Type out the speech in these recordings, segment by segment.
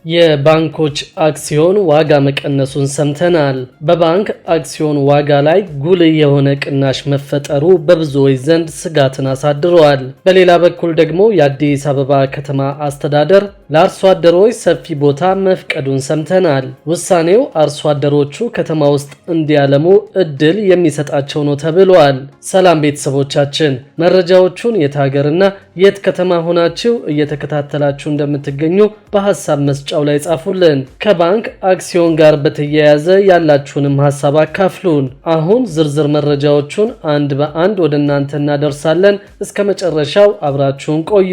የባንኮች አክሲዮን ዋጋ መቀነሱን ሰምተናል። በባንክ አክሲዮን ዋጋ ላይ ጉልህ የሆነ ቅናሽ መፈጠሩ በብዙዎች ዘንድ ስጋትን አሳድሯል። በሌላ በኩል ደግሞ የአዲስ አበባ ከተማ አስተዳደር ለአርሶ አደሮች ሰፊ ቦታ መፍቀዱን ሰምተናል። ውሳኔው አርሶ አደሮቹ ከተማ ውስጥ እንዲያለሙ እድል የሚሰጣቸው ነው ተብሏል። ሰላም ቤተሰቦቻችን፣ መረጃዎቹን የት ሀገርና የት ከተማ ሆናችሁ እየተከታተላችሁ እንደምትገኙ በሐሳብ መስጫው ላይ ጻፉልን። ከባንክ አክሲዮን ጋር በተያያዘ ያላችሁንም ሐሳብ አካፍሉን። አሁን ዝርዝር መረጃዎቹን አንድ በአንድ ወደ እናንተ እናደርሳለን። እስከ መጨረሻው አብራችሁን ቆዩ።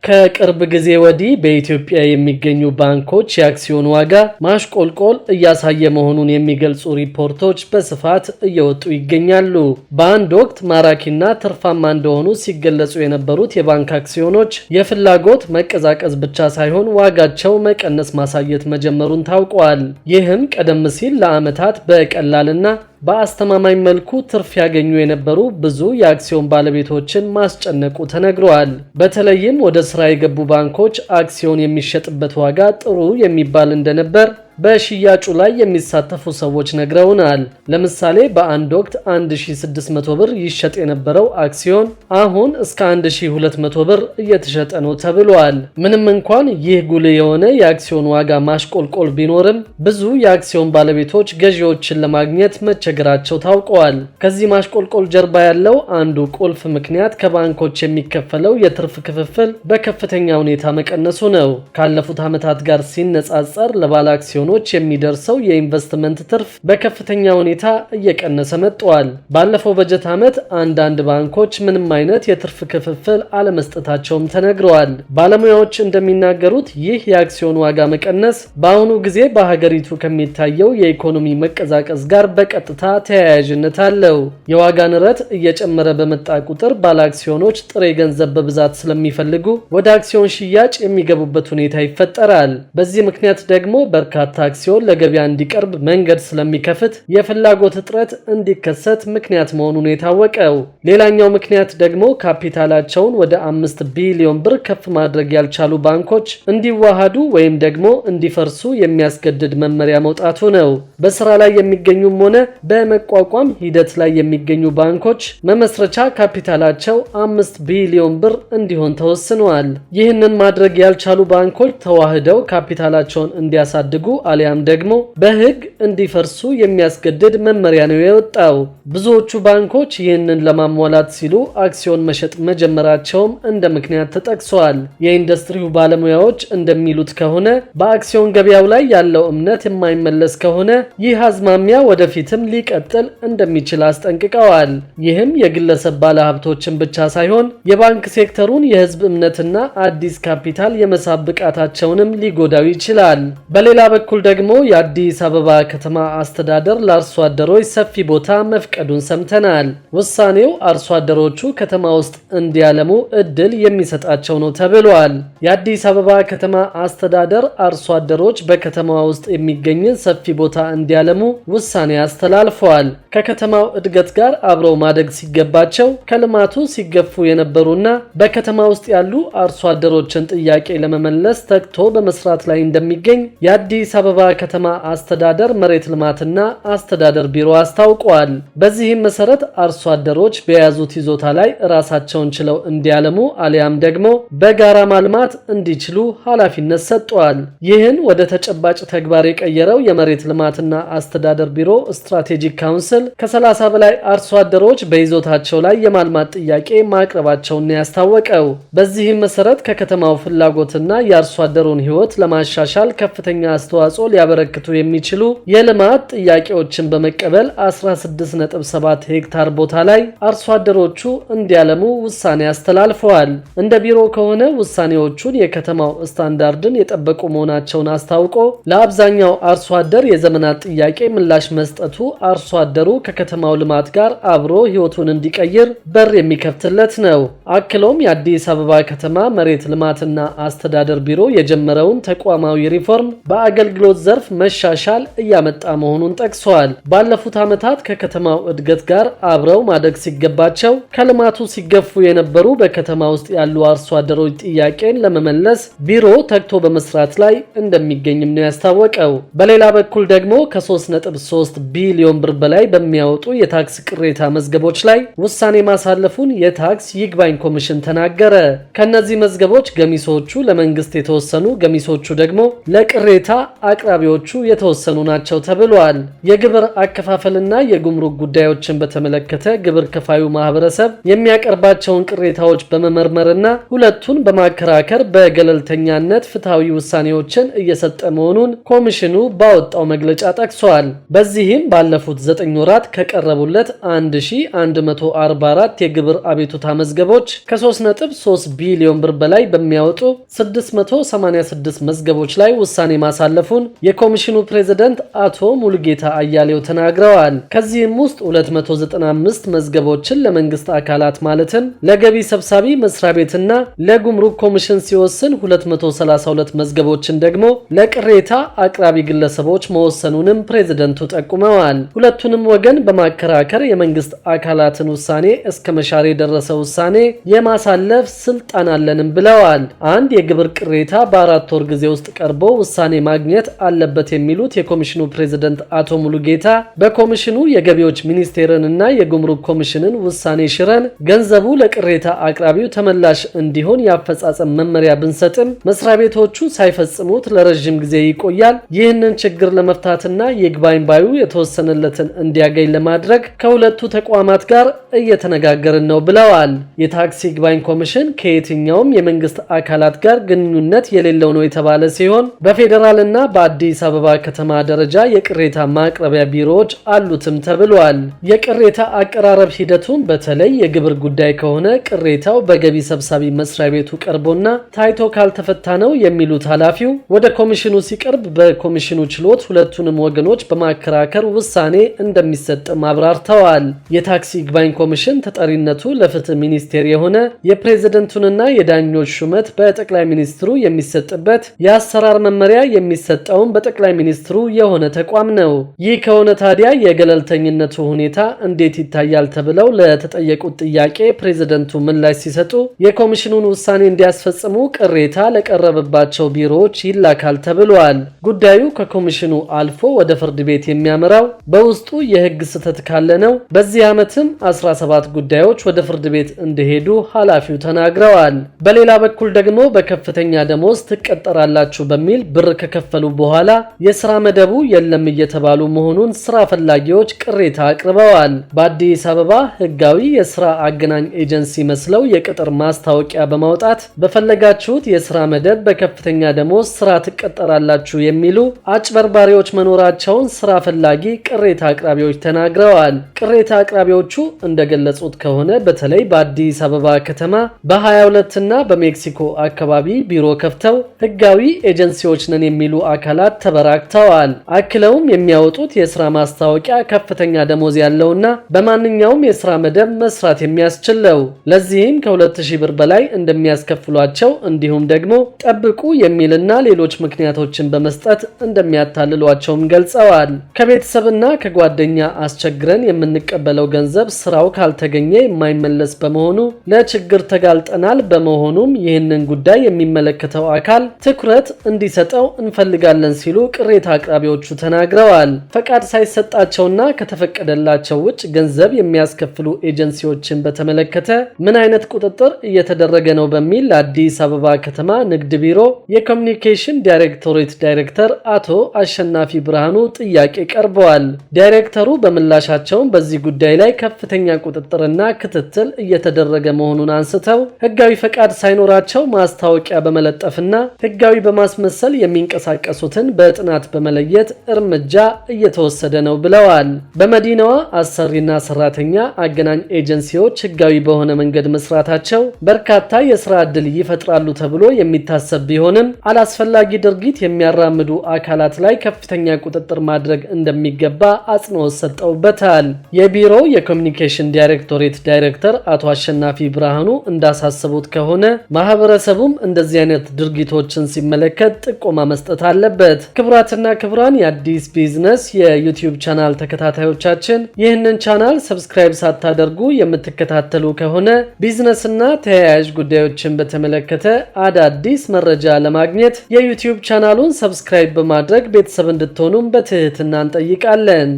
ከቅርብ ጊዜ ወዲህ በኢትዮጵያ የሚገኙ ባንኮች የአክሲዮን ዋጋ ማሽቆልቆል እያሳየ መሆኑን የሚገልጹ ሪፖርቶች በስፋት እየወጡ ይገኛሉ። በአንድ ወቅት ማራኪና ትርፋማ እንደሆኑ ሲገለጹ የነበሩት የባንክ አክሲዮኖች የፍላጎት መቀዛቀዝ ብቻ ሳይሆን ዋጋቸው መቀነስ ማሳየት መጀመሩን ታውቋል። ይህም ቀደም ሲል ለዓመታት በቀላልና በአስተማማኝ መልኩ ትርፍ ያገኙ የነበሩ ብዙ የአክሲዮን ባለቤቶችን ማስጨነቁ ተነግሯል። በተለይም ወደ ስራ የገቡ ባንኮች አክሲዮን የሚሸጥበት ዋጋ ጥሩ የሚባል እንደነበር በሽያጩ ላይ የሚሳተፉ ሰዎች ነግረውናል። ለምሳሌ በአንድ ወቅት 1600 ብር ይሸጥ የነበረው አክሲዮን አሁን እስከ 1200 ብር እየተሸጠ ነው ተብሏል። ምንም እንኳን ይህ ጉልህ የሆነ የአክሲዮን ዋጋ ማሽቆልቆል ቢኖርም ብዙ የአክሲዮን ባለቤቶች ገዢዎችን ለማግኘት መቸገራቸው ታውቀዋል። ከዚህ ማሽቆልቆል ጀርባ ያለው አንዱ ቁልፍ ምክንያት ከባንኮች የሚከፈለው የትርፍ ክፍፍል በከፍተኛ ሁኔታ መቀነሱ ነው። ካለፉት ዓመታት ጋር ሲነጻጸር ለባለ አክሲዮን የሚደርሰው የኢንቨስትመንት ትርፍ በከፍተኛ ሁኔታ እየቀነሰ መጥቷል። ባለፈው በጀት ዓመት አንዳንድ ባንኮች ምንም አይነት የትርፍ ክፍፍል አለመስጠታቸውም ተነግረዋል። ባለሙያዎች እንደሚናገሩት ይህ የአክሲዮን ዋጋ መቀነስ በአሁኑ ጊዜ በሀገሪቱ ከሚታየው የኢኮኖሚ መቀዛቀዝ ጋር በቀጥታ ተያያዥነት አለው። የዋጋ ንረት እየጨመረ በመጣ ቁጥር ባለ አክሲዮኖች ጥሬ ገንዘብ በብዛት ስለሚፈልጉ ወደ አክሲዮን ሽያጭ የሚገቡበት ሁኔታ ይፈጠራል። በዚህ ምክንያት ደግሞ በርካታ አክሲዮን ለገበያ እንዲቀርብ መንገድ ስለሚከፍት የፍላጎት እጥረት እንዲከሰት ምክንያት መሆኑን የታወቀው። ሌላኛው ምክንያት ደግሞ ካፒታላቸውን ወደ 5 ቢሊዮን ብር ከፍ ማድረግ ያልቻሉ ባንኮች እንዲዋሃዱ ወይም ደግሞ እንዲፈርሱ የሚያስገድድ መመሪያ መውጣቱ ነው። በስራ ላይ የሚገኙም ሆነ በመቋቋም ሂደት ላይ የሚገኙ ባንኮች መመስረቻ ካፒታላቸው 5 ቢሊዮን ብር እንዲሆን ተወስኗል። ይህንን ማድረግ ያልቻሉ ባንኮች ተዋህደው ካፒታላቸውን እንዲያሳድጉ አሊያም ደግሞ በሕግ እንዲፈርሱ የሚያስገድድ መመሪያ ነው የወጣው። ብዙዎቹ ባንኮች ይህንን ለማሟላት ሲሉ አክሲዮን መሸጥ መጀመራቸውም እንደ ምክንያት ተጠቅሷል። የኢንዱስትሪው ባለሙያዎች እንደሚሉት ከሆነ በአክሲዮን ገበያው ላይ ያለው እምነት የማይመለስ ከሆነ ይህ አዝማሚያ ወደፊትም ሊቀጥል እንደሚችል አስጠንቅቀዋል። ይህም የግለሰብ ባለሀብቶችን ብቻ ሳይሆን የባንክ ሴክተሩን የሕዝብ እምነትና አዲስ ካፒታል የመሳብ ብቃታቸውንም ሊጎዳው ይችላል። በሌላ በኩል ደግሞ የአዲስ አበባ ከተማ አስተዳደር ለአርሶ አደሮች ሰፊ ቦታ መፍቀዱን ሰምተናል። ውሳኔው አርሶ አደሮቹ ከተማ ውስጥ እንዲያለሙ እድል የሚሰጣቸው ነው ተብሏል። የአዲስ አበባ ከተማ አስተዳደር አርሶ አደሮች በከተማዋ ውስጥ የሚገኝ ሰፊ ቦታ እንዲያለሙ ውሳኔ አስተላልፈዋል። ከከተማው እድገት ጋር አብረው ማደግ ሲገባቸው ከልማቱ ሲገፉ የነበሩና በከተማ ውስጥ ያሉ አርሶ አደሮችን ጥያቄ ለመመለስ ተግቶ በመስራት ላይ እንደሚገኝ የአዲስ አበባ ከተማ አስተዳደር መሬት ልማትና አስተዳደር ቢሮ አስታውቋል። በዚህም መሰረት አርሶ አደሮች በያዙት ይዞታ ላይ ራሳቸውን ችለው እንዲያለሙ አሊያም ደግሞ በጋራ ማልማት እንዲችሉ ኃላፊነት ሰጥቷል። ይህን ወደ ተጨባጭ ተግባር የቀየረው የመሬት ልማትና አስተዳደር ቢሮ ስትራቴጂክ ካውንስል ከ30 በላይ አርሶ አደሮች በይዞታቸው ላይ የማልማት ጥያቄ ማቅረባቸውን ያስታወቀው። በዚህም መሰረት ከከተማው ፍላጎትና የአርሶ አደሩን ሕይወት ለማሻሻል ከፍተኛ አስተዋጽኦ ሊያበረክቱ የሚችሉ የልማት ጥያቄዎችን በመቀበል 16.7 ሄክታር ቦታ ላይ አርሶ አደሮቹ እንዲያለሙ ውሳኔ አስተላልፈዋል። እንደ ቢሮ ከሆነ ውሳኔዎቹን የከተማው ስታንዳርድን የጠበቁ መሆናቸውን አስታውቆ ለአብዛኛው አርሶ አደር የዘመናት ጥያቄ ምላሽ መስጠቱ አርሶ አደሩ ከከተማው ልማት ጋር አብሮ ሕይወቱን እንዲቀይር በር የሚከፍትለት ነው። አክሎም የአዲስ አበባ ከተማ መሬት ልማትና አስተዳደር ቢሮ የጀመረውን ተቋማዊ ሪፎርም በአገልግሎት የአገልግሎት ዘርፍ መሻሻል እያመጣ መሆኑን ጠቅሷል። ባለፉት ዓመታት ከከተማው እድገት ጋር አብረው ማደግ ሲገባቸው ከልማቱ ሲገፉ የነበሩ በከተማ ውስጥ ያሉ አርሶ አደሮች ጥያቄን ለመመለስ ቢሮ ተግቶ በመስራት ላይ እንደሚገኝም ነው ያስታወቀው። በሌላ በኩል ደግሞ ከ3.3 ቢሊዮን ብር በላይ በሚያወጡ የታክስ ቅሬታ መዝገቦች ላይ ውሳኔ ማሳለፉን የታክስ ይግባኝ ኮሚሽን ተናገረ። ከነዚህ መዝገቦች ገሚሶቹ ለመንግስት የተወሰኑ፣ ገሚሶቹ ደግሞ ለቅሬታ አቅራቢዎቹ የተወሰኑ ናቸው ተብሏል። የግብር አከፋፈልና የጉምሩክ ጉዳዮችን በተመለከተ ግብር ከፋዩ ማህበረሰብ የሚያቀርባቸውን ቅሬታዎች በመመርመርና ሁለቱን በማከራከር በገለልተኛነት ፍትሃዊ ውሳኔዎችን እየሰጠ መሆኑን ኮሚሽኑ ባወጣው መግለጫ ጠቅሷል። በዚህም ባለፉት 9 ወራት ከቀረቡለት 1144 የግብር አቤቱታ መዝገቦች ከ3.3 ቢሊዮን ብር በላይ በሚያወጡ 686 መዝገቦች ላይ ውሳኔ ማሳለፉን የኮሚሽኑ ፕሬዝዳንት አቶ ሙሉጌታ አያሌው ተናግረዋል። ከዚህም ውስጥ 295 መዝገቦችን ለመንግስት አካላት ማለትም ለገቢ ሰብሳቢ መስሪያ ቤትና ለጉምሩክ ኮሚሽን ሲወስን 232 መዝገቦችን ደግሞ ለቅሬታ አቅራቢ ግለሰቦች መወሰኑንም ፕሬዝዳንቱ ጠቁመዋል። ሁለቱንም ወገን በማከራከር የመንግስት አካላትን ውሳኔ እስከ መሻር የደረሰ ውሳኔ የማሳለፍ ስልጣን አለንም ብለዋል። አንድ የግብር ቅሬታ በ4 ወር ጊዜ ውስጥ ቀርቦ ውሳኔ ማግኘት አለበት የሚሉት የኮሚሽኑ ፕሬዝዳንት አቶ ሙሉጌታ በኮሚሽኑ የገቢዎች ሚኒስቴርን እና የጉምሩክ ኮሚሽንን ውሳኔ ሽረን ገንዘቡ ለቅሬታ አቅራቢው ተመላሽ እንዲሆን የአፈጻጸም መመሪያ ብንሰጥም መስሪያ ቤቶቹ ሳይፈጽሙት ለረጅም ጊዜ ይቆያል። ይህንን ችግር ለመፍታትና ይግባኝ ባዩ የተወሰነለትን እንዲያገኝ ለማድረግ ከሁለቱ ተቋማት ጋር እየተነጋገርን ነው ብለዋል። የታክስ ይግባኝ ኮሚሽን ከየትኛውም የመንግስት አካላት ጋር ግንኙነት የሌለው ነው የተባለ ሲሆን በፌዴራልና በአዲስ አበባ ከተማ ደረጃ የቅሬታ ማቅረቢያ ቢሮዎች አሉትም ተብሏል። የቅሬታ አቀራረብ ሂደቱን በተለይ የግብር ጉዳይ ከሆነ ቅሬታው በገቢ ሰብሳቢ መስሪያ ቤቱ ቀርቦና ታይቶ ካልተፈታ ነው የሚሉት ኃላፊው ወደ ኮሚሽኑ ሲቀርብ በኮሚሽኑ ችሎት ሁለቱንም ወገኖች በማከራከር ውሳኔ እንደሚሰጥም አብራርተዋል። የታክስ ይግባኝ ኮሚሽን ተጠሪነቱ ለፍትህ ሚኒስቴር የሆነ የፕሬዝደንቱንና የዳኞች ሹመት በጠቅላይ ሚኒስትሩ የሚሰጥበት የአሰራር መመሪያ የሚሰጠውን በጠቅላይ ሚኒስትሩ የሆነ ተቋም ነው። ይህ ከሆነ ታዲያ የገለልተኝነቱ ሁኔታ እንዴት ይታያል ተብለው ለተጠየቁት ጥያቄ ፕሬዝደንቱ ምላሽ ሲሰጡ የኮሚሽኑን ውሳኔ እንዲያስፈጽሙ ቅሬታ ለቀረበባቸው ቢሮዎች ይላካል ተብሏል። ጉዳዩ ከኮሚሽኑ አልፎ ወደ ፍርድ ቤት የሚያመራው በውስጡ የህግ ስህተት ካለ ነው። በዚህ ዓመትም 17 ጉዳዮች ወደ ፍርድ ቤት እንደሄዱ ኃላፊው ተናግረዋል። በሌላ በኩል ደግሞ በከፍተኛ ደሞዝ ትቀጠራላችሁ በሚል ብር ከከፈሉ በኋላ የሥራ መደቡ የለም እየተባሉ መሆኑን ስራ ፈላጊዎች ቅሬታ አቅርበዋል። በአዲስ አበባ ህጋዊ የሥራ አገናኝ ኤጀንሲ መስለው የቅጥር ማስታወቂያ በማውጣት በፈለጋችሁት የሥራ መደብ በከፍተኛ ደሞዝ ስራ ትቀጠራላችሁ የሚሉ አጭበርባሪዎች መኖራቸውን ስራ ፈላጊ ቅሬታ አቅራቢዎች ተናግረዋል። ቅሬታ አቅራቢዎቹ እንደገለጹት ከሆነ በተለይ በአዲስ አበባ ከተማ በ22 እና በሜክሲኮ አካባቢ ቢሮ ከፍተው ህጋዊ ኤጀንሲዎች ነን የሚሉ አካላት ተበራክተዋል። አክለውም የሚያወጡት የሥራ ማስታወቂያ ከፍተኛ ደሞዝ ያለውና በማንኛውም የሥራ መደብ መስራት የሚያስችለው ለዚህም ከ2000 ብር በላይ እንደሚያስከፍሏቸው እንዲሁም ደግሞ ጠብቁ የሚልና ሌሎች ምክንያቶችን በመስጠት እንደሚያታልሏቸውም ገልጸዋል። ከቤተሰብና ከጓደኛ አስቸግረን የምንቀበለው ገንዘብ ስራው ካልተገኘ የማይመለስ በመሆኑ ለችግር ተጋልጠናል። በመሆኑም ይህንን ጉዳይ የሚመለከተው አካል ትኩረት እንዲሰጠው እንፈልጋለን ሲሉ ቅሬታ አቅራቢዎቹ ተናግረዋል። ፈቃድ ሳይሰጣቸውና ከተፈቀደላቸው ውጭ ገንዘብ የሚያስከፍሉ ኤጀንሲዎችን በተመለከተ ምን አይነት ቁጥጥር እየተደረገ ነው በሚል ለአዲስ አበባ ከተማ ንግድ ቢሮ የኮሚኒኬሽን ዳይሬክቶሬት ዳይሬክተር አቶ አሸናፊ ብርሃኑ ጥያቄ ቀርበዋል። ዳይሬክተሩ በምላሻቸው በዚህ ጉዳይ ላይ ከፍተኛ ቁጥጥርና ክትትል እየተደረገ መሆኑን አንስተው ህጋዊ ፈቃድ ሳይኖራቸው ማስታወቂያ በመለጠፍና ህጋዊ በማስመሰል የሚንቀሳቀሱትን በጥናት በመለየት እርምጃ እየተወሰደ ነው ብለዋል። በመዲናዋ አሰሪና ሰራተኛ አገናኝ ኤጀንሲዎች ህጋዊ በሆነ መንገድ መስራታቸው በርካታ የሥራ ዕድል ይፈጥራሉ ተብሎ የሚታሰብ ቢሆንም አላስፈላጊ ድርጊት የሚያራምዱ አካላት ላይ ከፍተኛ ቁጥጥር ማድረግ እንደሚገባ አጽንኦት ሰጠውበታል። የቢሮው የኮሚኒኬሽን ዳይሬክቶሬት ዳይሬክተር አቶ አሸናፊ ብርሃኑ እንዳሳሰቡት ከሆነ ማህበረሰቡም እንደዚህ አይነት ድርጊቶችን ሲመለከት ጥቆማ መስጠት አለበት። አለበት። ክቡራትና ክቡራን የአዲስ ቢዝነስ የዩቲዩብ ቻናል ተከታታዮቻችን ይህንን ቻናል ሰብስክራይብ ሳታደርጉ የምትከታተሉ ከሆነ ቢዝነስና ተያያዥ ጉዳዮችን በተመለከተ አዳዲስ መረጃ ለማግኘት የዩቲዩብ ቻናሉን ሰብስክራይብ በማድረግ ቤተሰብ እንድትሆኑም በትህትና እንጠይቃለን።